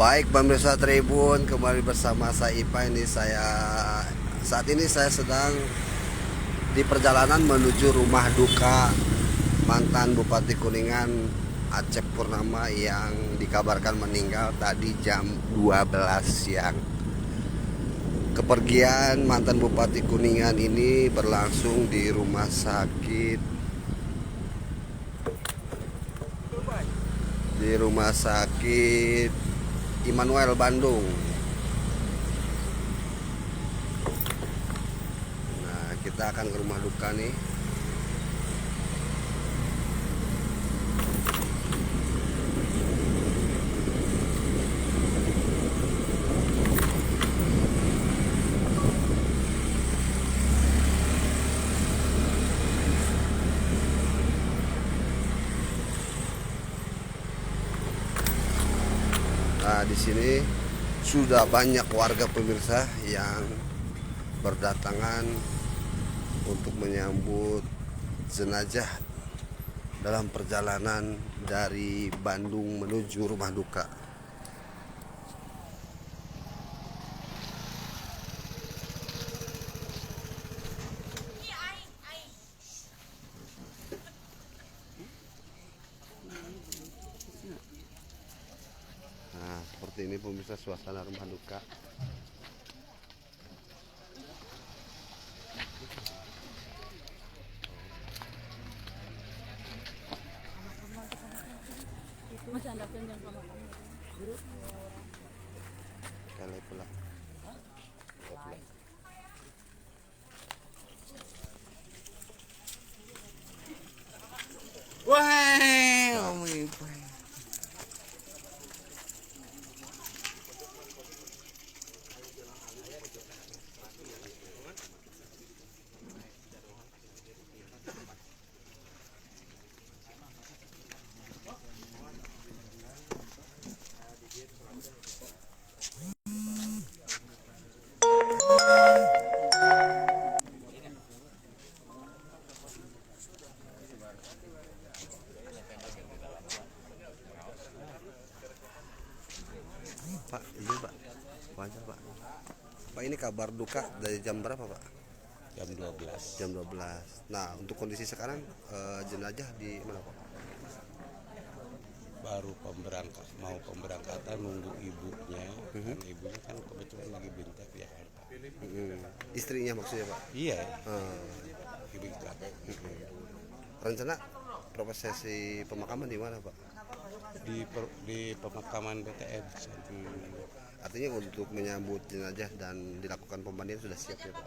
Baik pemirsa Tribun, kembali bersama saya Ipa. Saat ini saya sedang di perjalanan menuju rumah duka mantan Bupati Kuningan Acep Purnama yang dikabarkan meninggal tadi jam 12 siang. Kepergian mantan Bupati Kuningan ini berlangsung di rumah sakit Immanuel Bandung. Nah, kita akan ke rumah duka nih. Nah, di sini sudah banyak warga pemirsa yang berdatangan untuk menyambut jenazah dalam perjalanan dari Bandung menuju rumah duka. Nah, seperti ini pemirsa suasana rumah duka. Masih ada yang sama kamu. Kali pula. Wah, oh my God. Pak, iya Pak. Wajar Pak. Pak, ini kabar duka dari jam berapa Pak? Jam 12. Jam 12. Nah, untuk kondisi sekarang jenazah di mana Pak? Baru mau pemberangkatan nunggu ibunya. Karena ibunya kan kebetulan lagi bintek ya. Istrinya maksudnya Pak? Iya, Hmm. ibu kakak. Rencana prosesi pemakaman di mana Pak? Di pemakaman BTN. Artinya untuk menyambut jenazah dan dilakukan pemandian sudah siap ya Pak?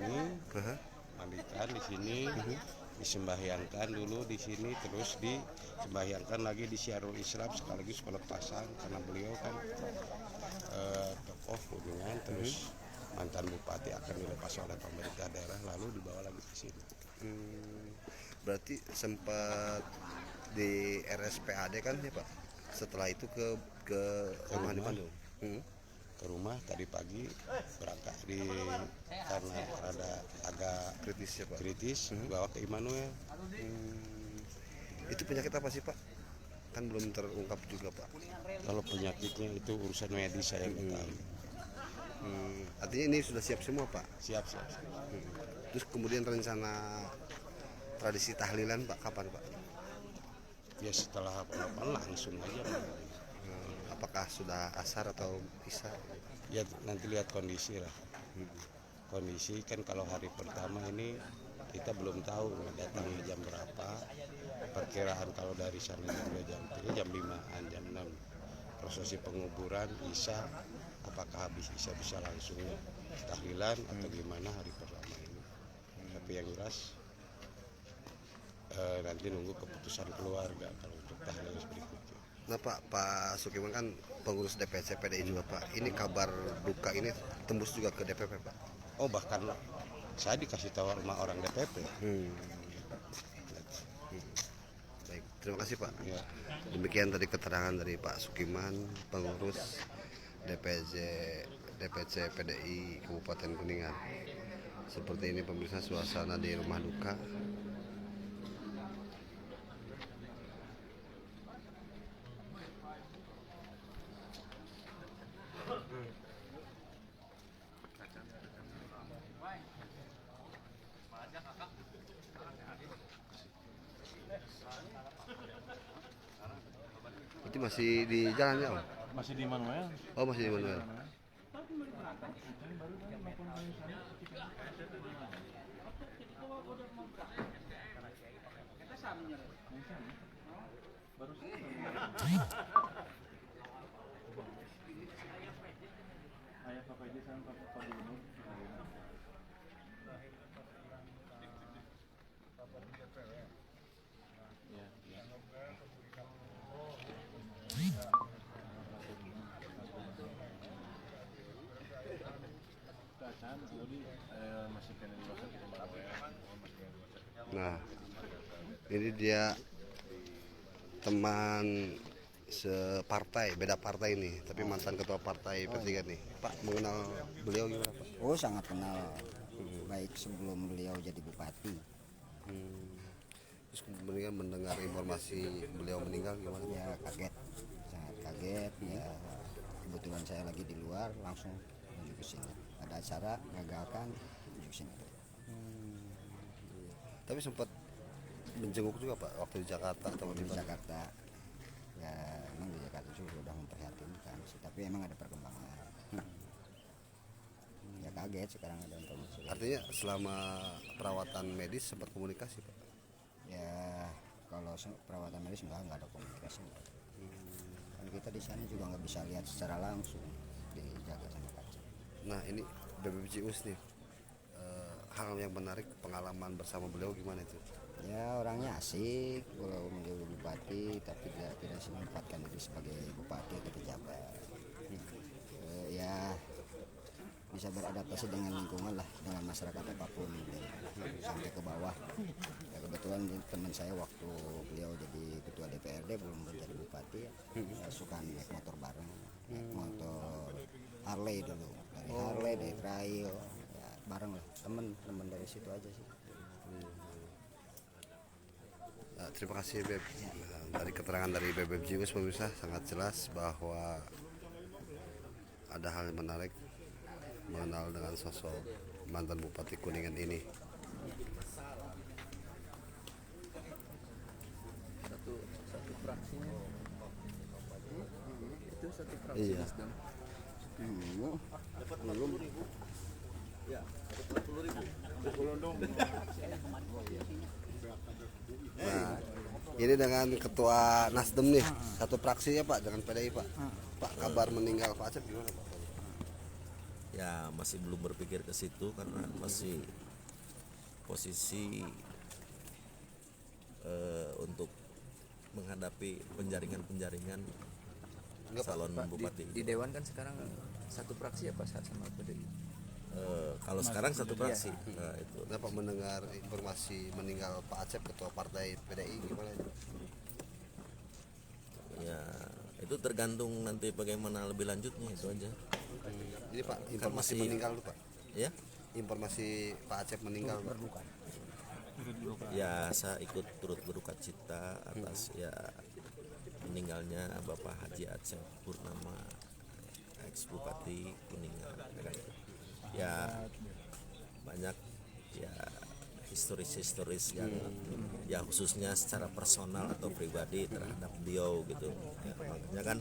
Ini Aha. mandikan di sini, disembahyangkan dulu di sini, terus disembahyangkan lagi di Syiarul Islam sekaligus pelepasan karena beliau kan tokoh Kuningan, terus mantan bupati akan dilepas oleh pemerintah daerah lalu dibawa lagi ke sini. Berarti sempat di RSPAD kan ya Pak? Setelah itu ke rumah di rumah. Bandung. Ke rumah tadi pagi berangkat karena ada agak Kritis ya Pak? kritis bawa ke Immanuel. Itu penyakit apa sih Pak? Kan belum terungkap juga Pak. Kalau penyakitnya itu urusan medis saya nggak tahu. Artinya ini sudah siap semua Pak. Siap. Terus kemudian rencana tradisi tahlilan Pak kapan Pak? Ya setelah apa langsung aja. Apakah sudah asar atau isya? Ya nanti lihat kondisi lah. Kondisi kan kalau hari pertama ini kita belum tahu datangnya jam berapa. Perkiraan kalau dari sana jam 5-an, jam 6. Prosesi penguburan isya, apakah habis isya bisa langsung tahlilan atau gimana hari pertama ini. Tapi yang jelas nanti nunggu keputusan keluarga kalau untuk tahlilan berikutnya. Nah Pak Sukiman kan pengurus DPC PDI juga Pak. Ini kabar duka ini tembus juga ke DPP Pak. Oh bahkan saya dikasih tahu sama orang DPP. Baik, terima kasih Pak. Ya. Demikian tadi keterangan dari Pak Sukiman, pengurus DPC PDI Kabupaten Kuningan. Seperti ini pemirsa suasana di rumah duka. Berarti masih di jalan ya, Om? Masih di Manuel. Oh, masih di Manuel. Ayah Papa aja sama Papa Gubernur. Ya, ya. Keadaan tadi masih kena di masa kita Manuel. Nah, ini dia teman separtai, beda partai ini, tapi mantan ketua partai P3 nih. Pak, mengenal beliau gimana, Pak? Oh, sangat kenal. Baik sebelum beliau jadi bupati. Terus kemudian mendengar informasi beliau meninggal gimana? Ya kaget, sangat kaget. Ya kebetulan saya lagi di luar, langsung menuju ke sini. Ada acara, gagalkan, menuju ke sini. Tapi sempat menjenguk juga, Pak, waktu di Jakarta atau Di di mana? Jakarta, ya emang di Jakarta juga sudah memperhatikan sih. Tapi emang ada perkembangan. Ya kaget sekarang ada informasi. Artinya selama perawatan medis sempat komunikasi, Pak. Ya kalau perawatan medis enggak ada komunikasi. Kan kita di sana juga nggak bisa lihat secara langsung, dijaga sama kaca. Nah, ini BPJUS nih. Hal yang menarik pengalaman bersama beliau gimana itu? Ya orangnya asik, kalau menjadi bupati tapi tidak menempatkan diri sebagai bupati atau pejabat. Ya bisa beradaptasi dengan lingkungan lah, dengan masyarakat apapun sampai ke bawah. Ya, kebetulan teman saya waktu beliau jadi ketua DPRD belum menjadi bupati ya suka naik motor bareng, naik motor Harley dulu, dari Harley, dari trail, ya bareng lah, teman dari situ aja sih. Terima kasih, Beb. Dari keterangan dari BPJUS pemirsa sangat jelas bahwa ada hal yang menarik mengenal dengan sosok mantan Bupati Kuningan ini. Satu fraksinya itu satu fraksi Iya. Nasdem. Nah, ini dengan ketua Nasdem nih, satu fraksi ya, Pak, dengan PDI, Pak. Pak, kabar meninggal Pak Acep gimana, Pak? Ya masih belum berpikir ke situ karena masih posisi untuk menghadapi penjaringan Enggak, Pak. calon Pak, bupati. di Dewan kan sekarang satu fraksi apa sama PDI? Kalau sekarang satu fraksi, nah, itu Bapak mendengar informasi meninggal Pak Acep ketua partai PDI gimana itu? ya itu tergantung nanti bagaimana lebih lanjutnya itu aja. Ini Pak, informasi masih- meninggal tuh, Pak. Ya, Informasi Pak Acep meninggal. Pak. ya saya ikut turut berduka cita atas ya meninggalnya Bapak Haji Acep Purnama, ex Bupati Kuningan. Ya banyak ya historis yang ya khususnya secara personal atau pribadi terhadap beliau gitu ya, makanya kan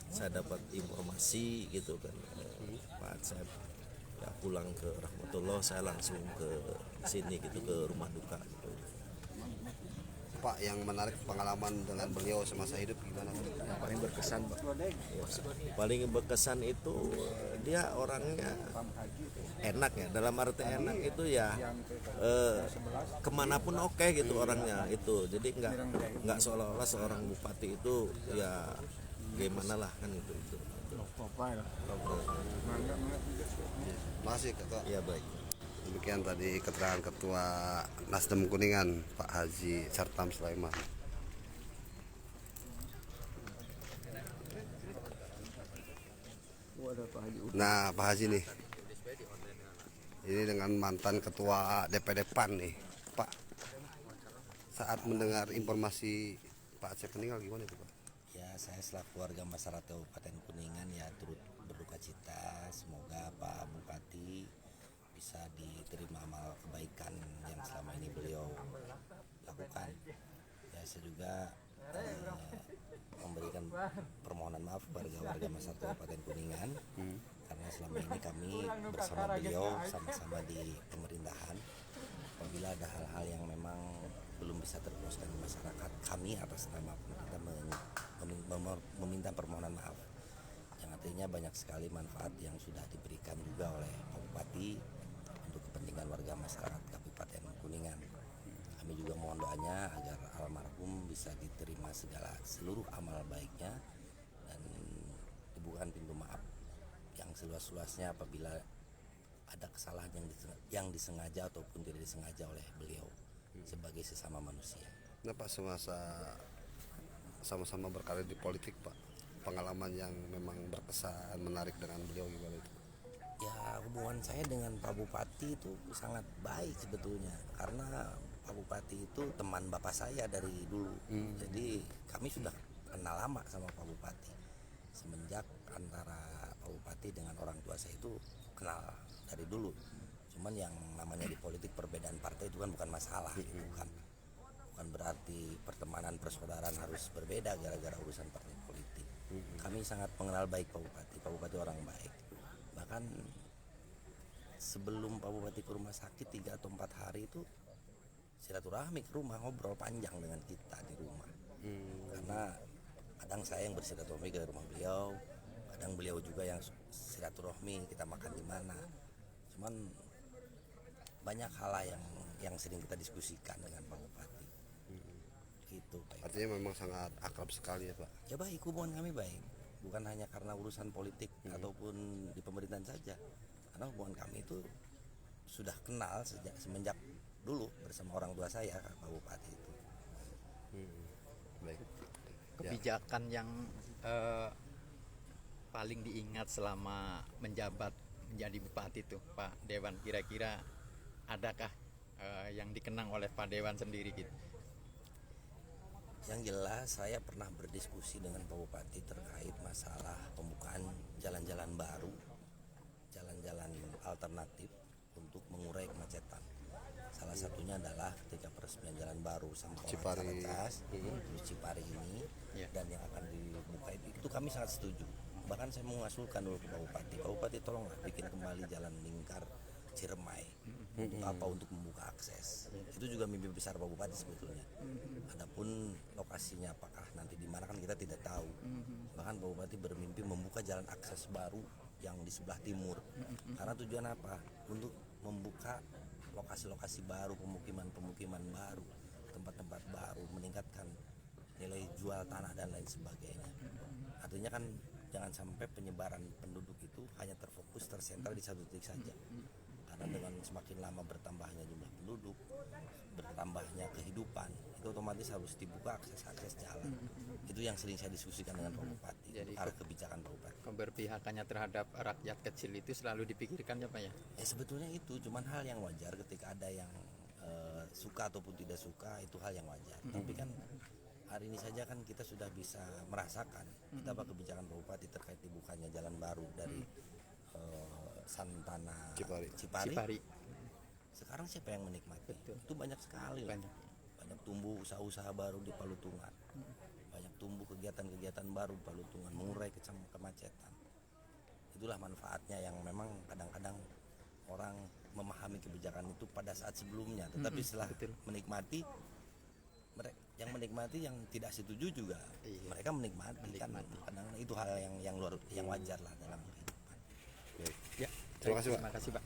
saya dapat informasi gitu kan Pak Acep ya pulang ke Rahmatullah, saya langsung ke sini gitu ke rumah duka gitu. Pak, yang menarik pengalaman dengan beliau semasa hidup gimana, Pak? Yang paling berkesan, Pak. Paling berkesan itu dia orangnya enak ya, dalam arti enak itu ya kemanapun oke gitu orangnya itu, jadi nggak seolah-olah seorang bupati itu ya gimana lah kan itu. Masih, Ketua. Ya baik. Demikian tadi keterangan Ketua Nasdem Kuningan Pak Haji Sartam Sulaiman. Ada Pak Haji. Nah, Pak Haji nih, ini dengan mantan Ketua DPD PAN nih, Pak. Saat mendengar informasi Pak Acep meninggal gimana itu, Pak? Ya saya selaku warga masyarakat Kabupaten Kuningan ya turut berduka cita, semoga Pak Bupati bisa diterima amal kebaikan yang selama ini beliau lakukan. Ya saya juga permohonan maaf warga masyarakat Kabupaten Kuningan karena selama ini kami bersama beliau sama-sama di pemerintahan apabila ada hal-hal yang memang belum bisa terpuaskan di masyarakat, kami atas nama pemerintah meminta permohonan maaf yang artinya banyak sekali manfaat yang sudah diberikan juga oleh Pak Bupati untuk kepentingan warga masyarakat Kabupaten Kuningan. Kami juga mohon doanya agar almarhum bisa diterima seluruh amal baiknya dan dibukakan pintu maaf yang seluas-luasnya apabila ada kesalahan yang disengaja ataupun tidak disengaja oleh beliau sebagai sesama manusia. Nah Pak, semasa sama-sama berkarir di politik Pak, pengalaman yang memang berkesan menarik dengan beliau gimana itu? Ya, hubungan saya dengan Pak Bupati itu sangat baik sebetulnya karena Pak Bupati itu teman bapak saya dari dulu. Jadi kami sudah kenal lama sama Pak Bupati. Semenjak antara Pak Bupati dengan orang tua saya itu kenal dari dulu. Cuman yang namanya di politik perbedaan partai itu kan bukan masalah gitu kan. Bukan berarti pertemanan persaudaraan harus berbeda gara-gara urusan partai politik. Kami sangat mengenal baik Pak Bupati. Pak Bupati orang baik. Bahkan sebelum Pak Bupati ke rumah sakit 3 atau 4 hari itu silaturahmi ke rumah, ngobrol panjang dengan kita di rumah. Karena kadang saya yang bersilaturahmi ke rumah beliau, kadang beliau juga yang silaturahmi kita makan di mana. Cuman banyak hal yang sering kita diskusikan dengan Pak Bupati. Gitu Pak. Artinya memang sangat akrab sekali ya Pak. Ya baik, hubungan kami baik. Bukan hanya karena urusan politik ataupun di pemerintahan saja. Karena hubungan kami itu sudah kenal semenjak dulu bersama orang tua saya Pak Bupati itu. Baik. Kebijakan yang paling diingat selama menjabat menjadi bupati itu Pak Dewan, kira-kira adakah yang dikenang oleh Pak Dewan sendiri gitu? Yang jelas saya pernah berdiskusi dengan Pak Bupati terkait masalah pembukaan jalan-jalan baru, jalan-jalan alternatif untuk mengurai kemacetan. Salah satunya adalah ketika peresmian jalan baru Sampang Cipari. terus Cipari ini dan yang akan dibuka itu kami sangat setuju. Bahkan saya mengusulkan dulu ke Pak Bupati, Pak Bupati tolonglah bikin kembali jalan lingkar Ciremai. Untuk apa? Untuk membuka akses. Itu juga mimpi besar Pak Bupati sebetulnya. Adapun lokasinya apakah nanti di mana kan kita tidak tahu. Bahkan Pak Bupati bermimpi membuka jalan akses baru yang di sebelah timur. Karena tujuan apa? Untuk membuka lokasi-lokasi baru, pemukiman-pemukiman baru, tempat-tempat baru, meningkatkan nilai jual tanah dan lain sebagainya. Artinya kan jangan sampai penyebaran penduduk itu hanya terfokus tersentral di satu titik saja. Karena dengan semakin lama bertambahnya jumlah penduduk, bertambahnya kehidupan, itu otomatis harus dibuka akses jalan. Itu yang sering saya diskusikan dengan Pak Bupati. Jadi arah kebijakan Pak Bupati. Keberpihakannya terhadap rakyat kecil itu selalu dipikirkan ya Pak ya? Ya sebetulnya itu cuman hal yang wajar ketika ada yang suka ataupun tidak suka, itu hal yang wajar. Tapi kan hari ini saja kan kita sudah bisa merasakan betapa kebijakan Pak Bupati terkait dibukanya jalan baru dari Santana Cipari. Cipari. Sekarang siapa yang menikmati? Betul. Itu banyak sekali. Banyak. Banyak tumbuh usaha-usaha baru di Palutungan. Banyak tumbuh kegiatan-kegiatan baru di Palutungan mengurai kemacetan. Itulah manfaatnya yang memang kadang-kadang orang memahami kebijakan itu pada saat sebelumnya, tetapi setelah menikmati, yang menikmati yang tidak setuju juga mereka menikmati. Kan kadang itu hal yang wajar lah dalam kehidupan. Ya, Terima kasih Pak. Terima kasih Pak.